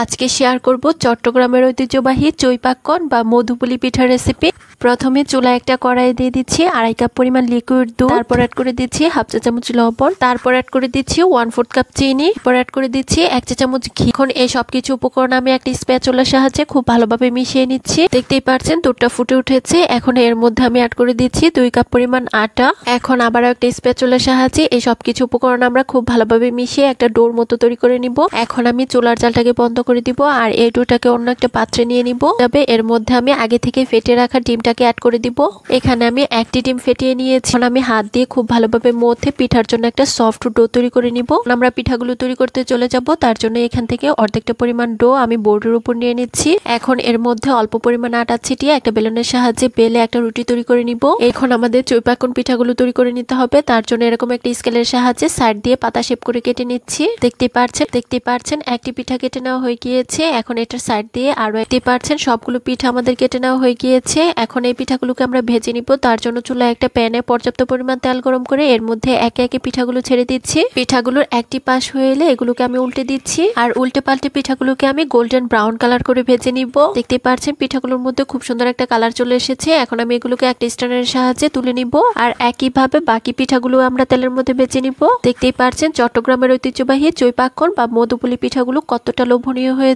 আজকে শেয়ার করব চট্টগ্রামের ঐতিহ্যবাহী চৈপাক্কন বা মধুপুলি পিঠার রেসিপি। প্রথমে চুলায় একটা কড়াই দিয়ে দিচ্ছি 2.5 কাপ পরিমাণ লিকুইড দুধ, তারপর অ্যাড করে দিচ্ছি 1/2 চা চামচ লবণ, তারপর অ্যাড করে দিচ্ছি 1/4 কাপ চিনি, তারপর অ্যাড করে দিচ্ছি 1 চা চামচ ঘি। এখন এই সবকিছু উপকরণ আমি একটা স্প্যাচুলার সাহায্যে খুব ভালোভাবে মিশিয়ে নিচ্ছি। দেখতেই পাচ্ছেন দুধটা ফুটে উঠেছে। এখন এর মধ্যে আমি অ্যাড করে দিচ্ছি 2 কাপ পরিমাণ আটা। এখন আবারও একটা স্প্যাচুলার সাহায্যে এই সবকিছু উপকরণ আমরা খুব ভালোভাবে মিশিয়ে একটা ডোর মতো তৈরি করে নিব। এখন আমি চুলার জালটাকে বন্ধ করে দিব আর এই ডোটাকে অন্য একটা পাত্রে নিয়ে নিব। তবে এর মধ্যে আমি আগে থেকে ফেটে রাখা ডিমটাকে অ্যাড করে দিব। এখানে আমি 1টি ডিম ফেটিয়ে নিয়েছি। এখন আমি হাত দিয়ে খুব ভালোভাবে মথে পিঠার জন্য একটা সফট ডো তৈরি করে নিব। আমরা পিঠাগুলো তৈরি করতে চলে যাব। তার জন্য এখান থেকে অর্ধেকটা পরিমাণ ডো আমি বোর্ডের উপর নিয়ে নিচ্ছি। এখন এর মধ্যে অল্প পরিমাণ আটা ছিটিয়ে একটা বেলনের সাহায্যে বেলে একটা রুটি তৈরি করে নিব। এখন আমাদের চৈপাক্কন পিঠাগুলো তৈরি করে নিতে হবে। তার জন্য এরকম একটা স্কেলের সাহায্যে সাইড দিয়ে পাতা শেপ করে কেটে নিচ্ছি। দেখতে পাচ্ছেন একটি পিঠা কেটে নেওয়া হয়ে গিয়েছে। এখন এটার সাইড দিয়ে আরো দেখতে পাচ্ছেন সবগুলো পিঠা আমাদের কেটে নেওয়া হয়ে গিয়েছে। এখন এই পিঠাগুলোকে আমরা ভেজে নিব। তার জন্য চুলায় একটা প্যানে পর্যাপ্ত পরিমাণ তেল গরম করে এর মধ্যে একে একে পিঠাগুলো ছেড়ে দিচ্ছি। পিঠাগুলোর একটি পাশ হয়ে এলে এগুলোকে আমি উল্টে দিচ্ছি আর উল্টে পাল্টে পিঠাগুলোকে আমি গোল্ডেন ব্রাউন কালার করে ভেজে নিব। দেখতে পাচ্ছেন পিঠাগুলোর মধ্যে খুব সুন্দর একটা কালার চলে এসেছে। এখন আমি এগুলোকে একটা স্ট্যান্ডের সাহায্যে তুলে নিব আর একইভাবে বাকি পিঠাগুলো আমরা তেলের মধ্যে ভেজে নিব। দেখতেই পাচ্ছেন চট্টগ্রামের ঐতিহ্যবাহী চৈপাক্কন বা মধুপুলি পিঠাগুলো কতটা লোভনীয় হয়েছে।